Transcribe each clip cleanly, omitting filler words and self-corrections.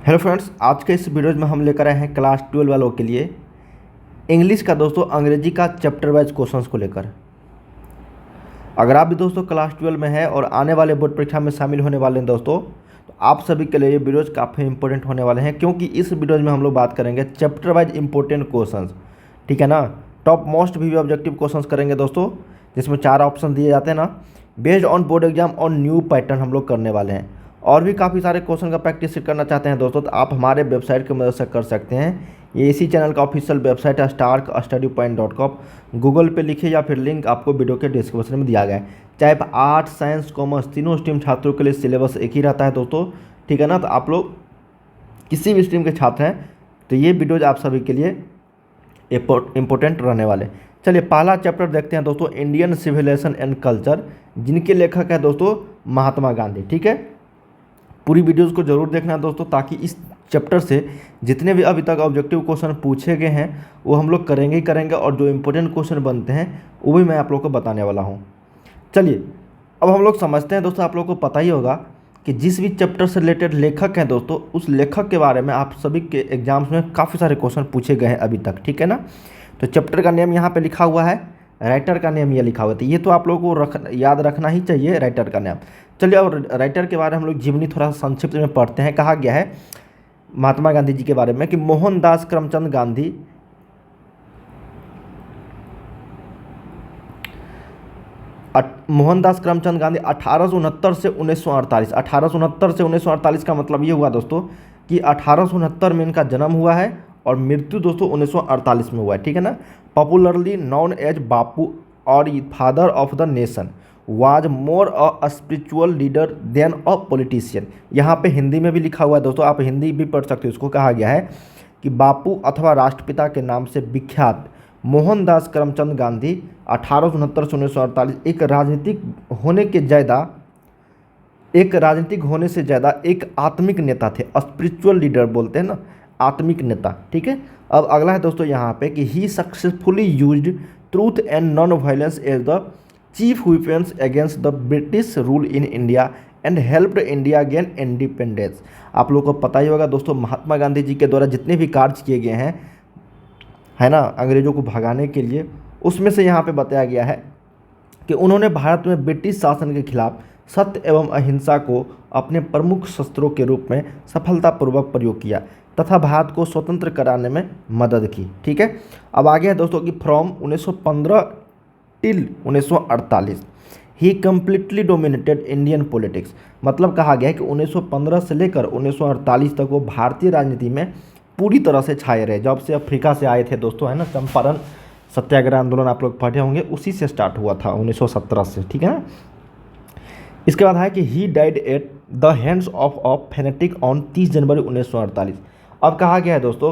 Hello friends, आज के इस वीडियो में हम लेकर आए हैं क्लास 12 वालों के लिए इंग्लिश का दोस्तों अंग्रेजी का चैप्टर वाइज क्वेश्चंस को लेकर। अगर आप भी दोस्तों क्लास 12 में है और आने वाले बोर्ड परीक्षा में शामिल होने वाले हैं दोस्तों, तो आप सभी के लिए ये वीडियोज़ काफ़ी इंपॉर्टेंट होने वाले हैं, क्योंकि इस वीडियोज़ में हम लोग बात करेंगे चैप्टर वाइज इंपॉर्टेंट क्वेश्चंस। ठीक है ना। टॉप मोस्ट भी ऑब्जेक्टिव क्वेश्चंस करेंगे दोस्तों, जिसमें 4 ऑप्शन दिए जाते हैं ना, बेस्ड ऑन बोर्ड एग्जाम और न्यू पैटर्न हम लोग करने वाले हैं। और भी काफ़ी सारे क्वेश्चन का प्रैक्टिस करना चाहते हैं दोस्तों, तो आप हमारे वेबसाइट की मदद से कर सकते हैं। ये इसी चैनल का ऑफिशियल वेबसाइट है starkstudypoint.com। गूगल पे लिखिए या फिर लिंक आपको वीडियो के डिस्क्रिप्शन में दिया गया है। चाहे आप आर्ट्स, साइंस, कॉमर्स तीनों स्ट्रीम छात्रों के लिए सिलेबस एक ही रहता है दोस्तों। ठीक है ना। तो आप लोग किसी भी स्ट्रीम के छात्र हैं तो ये वीडियोज आप सभी के लिए इम्पोर्टेंट रहने वाले। चलिए पहला चैप्टर देखते हैं दोस्तों, इंडियन सिविलाइजेशन एंड कल्चर, जिनके लेखक है दोस्तों महात्मा गांधी। ठीक है। पूरी वीडियोज़ को जरूर देखना है दोस्तों, ताकि इस चैप्टर से जितने भी अभी तक ऑब्जेक्टिव क्वेश्चन पूछे गए हैं वो हम लोग करेंगे ही करेंगे, और जो इम्पोर्टेंट क्वेश्चन बनते हैं वो भी मैं आप लोग को बताने वाला हूँ। चलिए अब हम लोग समझते हैं दोस्तों। आप लोग को पता ही होगा कि जिस भी चैप्टर से रिलेटेड लेखक हैं दोस्तों, उस लेखक के बारे में आप सभी के एग्जाम्स में काफ़ी सारे क्वेश्चन पूछे गए हैं अभी तक। ठीक है ना। तो चैप्टर का नेम यहाँ पर लिखा हुआ है, राइटर का नेम ये लिखा हुआ है, तो ये तो आप लोगों को याद रखना ही चाहिए राइटर का नाम। चलिए और राइटर के बारे में हम लोग जीवनी थोड़ा संक्षिप्त में पढ़ते हैं। कहा गया है महात्मा गांधी जी के बारे में कि मोहनदास करमचंद गांधी मोहनदास करमचंद गांधी 1869 से 1948, 1869 से 1948 का मतलब ये हुआ दोस्तों कि 1869 में इनका जन्म हुआ है और मृत्यु दोस्तों 1948 में हुआ है। ठीक है ना। पॉपुलरली नॉन एज बापू और father of the nation, was more a spiritual leader than a politician. यहाँ पे हिंदी में भी लिखा हुआ है दोस्तों, आप हिंदी भी पढ़ सकते हो। उसको कहा गया है कि बापू अथवा राष्ट्रपिता के नाम से विख्यात मोहनदास करमचंद गांधी 1869 से 1948 एक राजनीतिक होने से ज़्यादा एक आत्मिक नेता थे। स्पिरिचुअल लीडर बोलते हैं ना, आत्मिक नेता। ठीक है। अब अगला है दोस्तों यहाँ पे कि he successfully used truth and non violence as the chief weapons against the British rule in India and helped India gain independence. आप लोगों को पता ही होगा दोस्तों, महात्मा गांधी जी के द्वारा जितने भी कार्य किए गए हैं, है ना, अंग्रेजों को भगाने के लिए, उसमें से यहाँ पे बताया गया है कि उन्होंने भारत में ब्रिटिश शासन के खिलाफ सत्य एवं अहिंसा को अपने प्रमुख शस्त्रों के रूप में सफलतापूर्वक प्रयोग किया तथा भारत को स्वतंत्र कराने में मदद की। ठीक है। अब आगे है दोस्तों कि from 1915 till 1948 he completely dominated Indian politics. मतलब कहा गया है कि 1915 से लेकर 1948 तक वो भारतीय राजनीति में पूरी तरह से छाए रहे। जब से अफ्रीका से आए थे दोस्तों, है ना, चंपारण सत्याग्रह आंदोलन आप लोग पढ़े होंगे, उसी से स्टार्ट हुआ था 1917 से। ठीक है ना। इसके बाद है कि he died at the hands of a phonetic on 30 जनवरी 1948। अब कहा गया है दोस्तों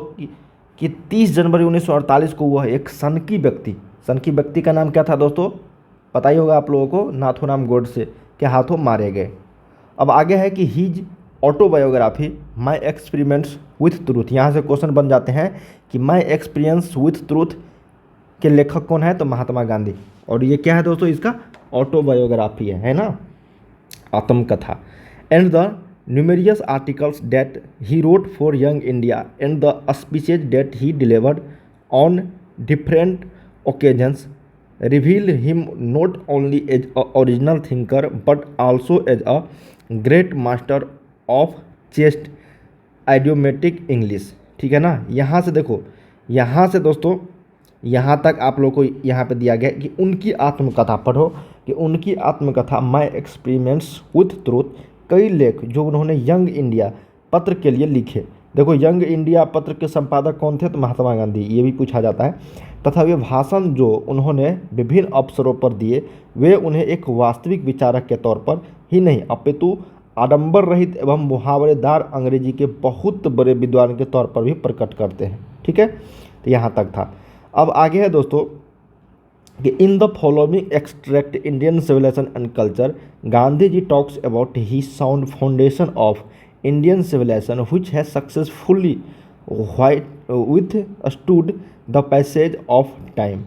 कि 30 जनवरी 1948 को वह एक सनकी व्यक्ति का नाम क्या था दोस्तों, पता ही होगा आप लोगों को, नाथूराम गोडसे के हाथों मारे गए। अब आगे है कि his autobiography my experience with truth. यहाँ से क्वेश्चन बन जाते हैं कि माई एक्सपीरियंस विथ ट्रूथ के लेखक कौन है, तो महात्मा गांधी। और ये क्या है दोस्तों, इसका ऑटोबायोग्राफी है ना, आत्मकथा। And the numerous articles that he wrote for young India and the speeches that he delivered on different occasions reveal him not only as a original thinker but also as a great master of chest idiomatic English। ठीक है ना। यहाँ से देखो, यहाँ से दोस्तों यहाँ तक आप लोग को यहाँ पे दिया गया कि उनकी आत्मकथा पढ़ो, कि उनकी आत्मकथा माई एक्सपीरियंस विथ ट्रूथ, कई लेख जो उन्होंने यंग इंडिया पत्र के लिए लिखे। देखो यंग इंडिया पत्र के संपादक कौन थे, तो महात्मा गांधी, ये भी पूछा जाता है। तथा वे भाषण जो उन्होंने विभिन्न अवसरों पर दिए, वे उन्हें एक वास्तविक विचारक के तौर पर ही नहीं अपितु आडंबर रहित एवं मुहावरेदार अंग्रेजी के बहुत बड़े विद्वान के तौर पर भी प्रकट करते हैं। ठीक है। तो यहाँ तक था। अब आगे है दोस्तों कि in the following extract Indian civilisation and culture, Gandhi ji talks about he sound foundation of Indian civilisation which has successfully withstood the passage of time.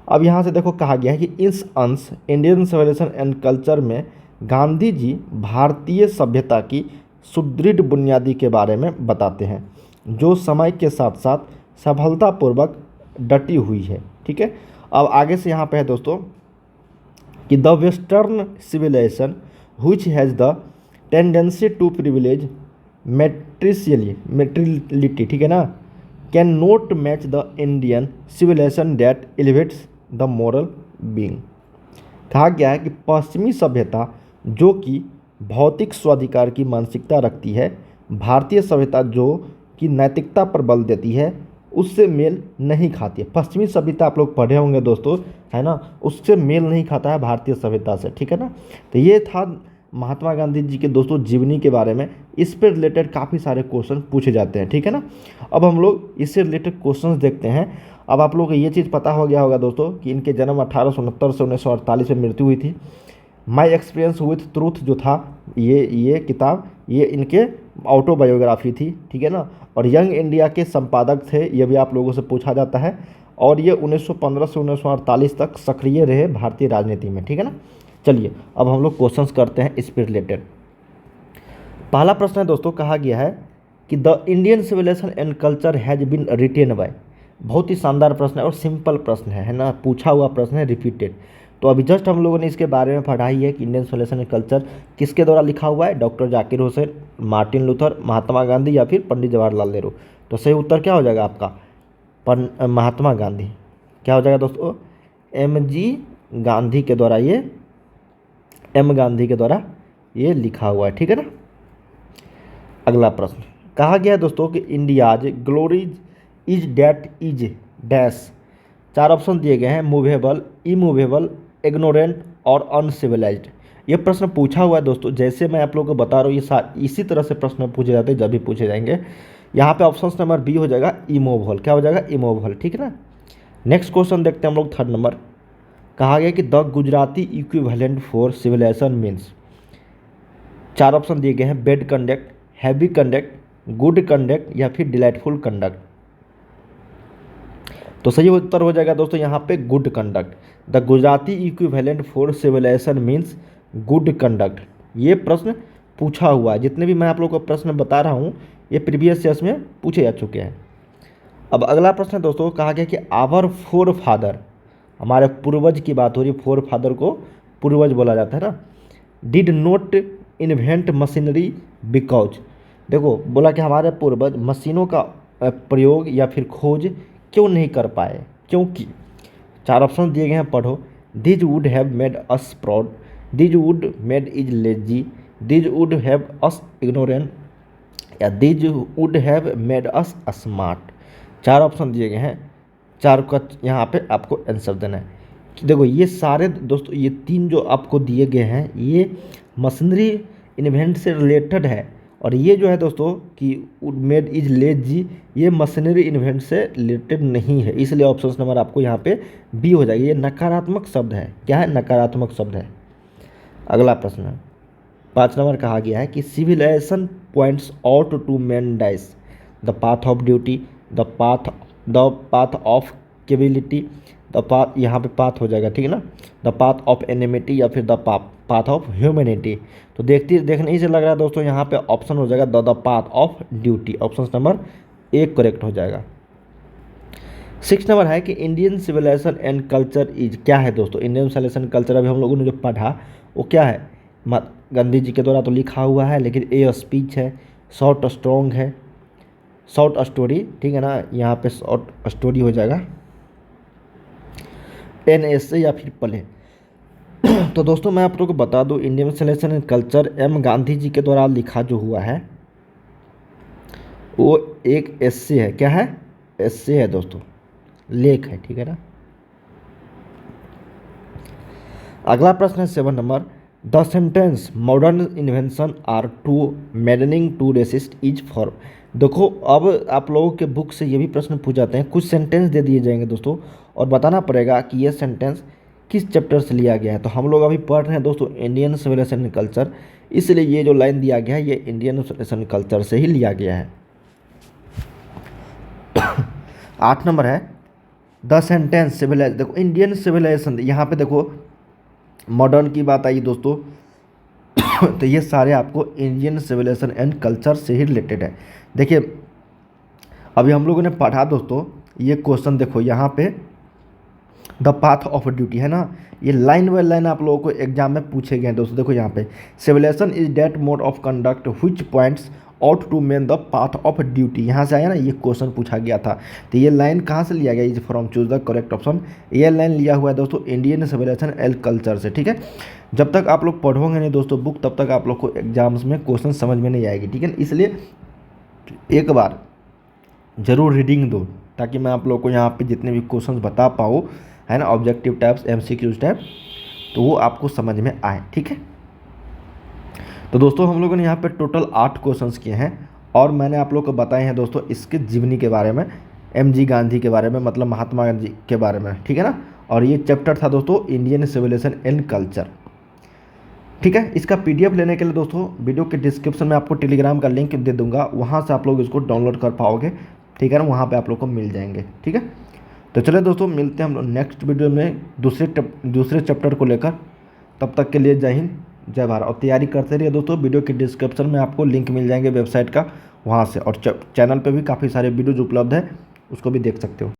अब यहाँ से देखो कहा गया है कि इस अंश इंडियन सिविलाइजेशन एंड कल्चर में गांधी जी भारतीय सभ्यता की सुदृढ़ बुनियादी के बारे में बताते हैं जो समय के साथ साथ सफलतापूर्वक डटी हुई है। ठीक है, अब आगे से यहाँ पे है दोस्तों कि the western civilisation which has the tendency to privilege materiality, ठीक है ना, can not match the Indian civilisation that elevates the moral being. कहा गया है कि पश्चिमी सभ्यता जो कि भौतिक स्वाधिकार की मानसिकता रखती है, भारतीय सभ्यता जो कि नैतिकता पर बल देती है, उससे मेल नहीं खाती है। पश्चिमी सभ्यता आप लोग पढ़े होंगे दोस्तों, है ना, उससे मेल नहीं खाता है भारतीय सभ्यता से। ठीक है ना, तो ये था महात्मा गांधी जी के दोस्तों जीवनी के बारे में। इस पर रिलेटेड काफ़ी सारे क्वेश्चन पूछे जाते हैं। ठीक है ना, अब हम लोग इससे रिलेटेड क्वेश्चंस देखते हैं। अब आप लोगों को ये चीज़ पता हो गया होगा दोस्तों कि इनके जन्म 1869 से 1948 में मृत्यु हुई थी। माई एक्सपीरियंस विथ ट्रूथ जो था, ये किताब ये इनके ऑटोबायोग्राफी थी। ठीक है ना, और यंग इंडिया के संपादक थे, ये भी आप लोगों से पूछा जाता है। और ये 1915 से 1948 तक सक्रिय रहे भारतीय राजनीति में। ठीक है ना, चलिए अब हम लोग क्वेश्चंस करते हैं इस पे रिलेटेड। पहला प्रश्न है दोस्तों, कहा गया है कि the Indian civilisation and culture has been written by. बहुत ही शानदार प्रश्न है और सिंपल प्रश्न है ना, पूछा हुआ प्रश्न है, रिपीटेड। तो अभी जस्ट हम लोगों ने इसके बारे में पढ़ा ही है कि इंडियन सिविलाइजेशन एंड कल्चर किसके द्वारा लिखा हुआ है, doctor Zakir Hussain, Martin Luther, Mahatma Gandhi या फिर पंडित जवाहरलाल नेहरू। तो सही उत्तर क्या हो जाएगा आपका, महात्मा गांधी। क्या हो जाएगा दोस्तों, MG गांधी के द्वारा गांधी के द्वारा ये लिखा हुआ है। ठीक है ना, अगला प्रश्न कहा गया है दोस्तों कि India's glories is that is dash. 4 option दिए गए हैं, मूवेबल, इमूवेबल, इग्नोरेंट और अनसिविलाइज्ड। ये प्रश्न पूछा हुआ है दोस्तों, जैसे मैं आप लोगों को बता रहा हूँ ये इसी तरह से प्रश्न पूछे जाते हैं जब भी पूछे जाएंगे। यहाँ पे ऑप्शन नंबर बी हो जाएगा इमोवल। क्या हो जाएगा, इमोवल। ठीक है ना, नेक्स्ट क्वेश्चन देखते हैं हम लोग, 3rd नंबर। कहा गया कि the Gujarati equivalent for civilisation means. 4 option दिए गए हैं, bad conduct, heavy conduct, good conduct या फिर डिलाइटफुल कंडक्ट। तो सही उत्तर हो जाएगा दोस्तों यहाँ पे good conduct. The Gujarati equivalent for civilisation means good conduct. ये प्रश्न पूछा हुआ है, जितने भी मैं आप लोगों को प्रश्न बता रहा हूँ ये प्रीवियस ईयर्स में पूछे जा चुके हैं। अब अगला प्रश्न है दोस्तों, कहा गया कि आवर फोर फादर, हमारे पूर्वज की बात हो रही है, फोर फादर को पूर्वज बोला जाता है ना, did note invent machinery because. देखो बोला कि हमारे पूर्वज मशीनों का प्रयोग या फिर खोज क्यों नहीं कर पाए, क्योंकि 4 ऑप्शन दिए गए हैं, पढ़ो। These would have made us proud, these would made is lazy, these would have us ignorant या these would have made us smart. 4 option दिए गए हैं, 4 का यहाँ पे आपको आंसर देना है। देखो ये सारे दोस्तों, ये 3 जो आपको दिए गए हैं ये मशीनरी इन्वेंट से रिलेटेड है, और ये जो है दोस्तों कि मेड इज लेजी, ये मशीनरी इन्वेंट से रिलेटेड नहीं है, इसलिए ऑप्शन नंबर आपको यहाँ पे बी हो जाएगी। ये नकारात्मक शब्द है। क्या है, नकारात्मक शब्द है। अगला प्रश्न है 5 नंबर, कहा गया है कि civilisation points out to man dies the path of duty, the path of capability, the path, यहाँ पे पाथ हो जाएगा, ठीक है ना, द पाथ ऑफ एनिमिटी या फिर द पाथ ऑफ ह्यूमैनिटी। तो देखने ही से लग रहा है दोस्तों यहाँ पे ऑप्शन हो जाएगा the path of duty. Option number 1 correct हो जाएगा। 6 नंबर है कि Indian civilisation and culture is. क्या है दोस्तों इंडियन सिविलाइजेशन कल्चर, अभी हम लोगों ने जो पढ़ा वो क्या है, गांधी जी के द्वारा तो लिखा हुआ है, लेकिन ए स्पीच है, शॉर्ट स्ट्रॉन्ग है, शॉर्ट स्टोरी, ठीक है ना, यहाँ पे शॉर्ट स्टोरी हो जाएगा, NS या फिर प्ले। तो दोस्तों मैं आप लोगों को बता दूं, Indian civilisation and culture Gandhi ji के द्वारा लिखा जो हुआ है वो एक एस्से है। क्या है, एस्से है दोस्तों, लेख है, ठीक है ना। अगला प्रश्न है 7 नंबर, the sentence modern invention are too maddening to resist is for. देखो अब आप लोगों के बुक से ये भी प्रश्न पूछ जाते हैं, कुछ सेंटेंस दे दिए जाएंगे दोस्तों और बताना पड़ेगा कि ये सेंटेंस किस चैप्टर से लिया गया है। तो हम लोग अभी पढ़ रहे हैं दोस्तों इंडियन सिविलाइजेशन एंड कल्चर, इसलिए ये जो लाइन दिया गया है ये इंडियन सिविलाइजेशन कल्चर से ही लिया गया है। 8 नंबर है द सेंटेंस सिविलाइज। देखो इंडियन सिविलाइजेशन, यहाँ पे देखो मॉडर्न की बात आई दोस्तों तो ये सारे आपको इंडियन सिविलाइजेशन एंड कल्चर से ही रिलेटेड है। देखिए अभी हम लोगों ने पढ़ा दोस्तों, ये क्वेश्चन देखो यहाँ पे द पाथ ऑफ ड्यूटी है ना, ये लाइन बाय लाइन आप लोगों को एग्जाम में पूछे गए हैं दोस्तों। देखो यहाँ पे civilisation is that mode of conduct which points out to man the path of duty, यहाँ से आया ना, ये क्वेश्चन पूछा गया था। तो ये लाइन कहाँ से लिया गया, is from choose the correct option. ये लाइन लिया हुआ है दोस्तों इंडियन सिविलाइजेशन एंड कल्चर से, ठीक है। जब तक आप लोग पढ़ोगे नहीं दोस्तों बुक, तब तक आप लोग को एग्जाम्स में क्वेश्चन समझ में नहीं आएगी, ठीक है। इसलिए एक बार ज़रूर रीडिंग दो, ताकि मैं आप लोग को यहाँ पे जितने भी क्वेश्चंस बता पाऊँ, है ना, ऑब्जेक्टिव टाइप्स, एमसीक्यूज टाइप, तो वो आपको समझ में आए, ठीक है। तो दोस्तों हम लोगों ने यहाँ पे टोटल 8 क्वेश्चंस किए हैं, और मैंने आप लोग को बताए हैं दोस्तों इसके जीवनी के बारे में, एमजी गांधी के बारे में, मतलब महात्मा गांधी के बारे में, ठीक है ना। और ये चैप्टर था दोस्तों इंडियन सिविलाइजेशन एंड कल्चर, ठीक है। इसका पीडीएफ लेने के लिए दोस्तों वीडियो के डिस्क्रिप्शन में आपको टेलीग्राम का लिंक दे दूंगा, वहाँ से आप लोग इसको डाउनलोड कर पाओगे, ठीक है ना, वहाँ पे आप लोग को मिल जाएंगे, ठीक है। तो चलिए दोस्तों मिलते हैं हम लोग नेक्स्ट वीडियो में दूसरे चैप्टर को लेकर। तब तक के लिए जय हिंद जय भारत, और तैयारी करते रहिए दोस्तों। वीडियो के डिस्क्रिप्शन में आपको लिंक मिल जाएंगे वेबसाइट का, वहाँ से, और चैनल पे भी काफ़ी सारे वीडियोज उपलब्ध है, उसको भी देख सकते हो।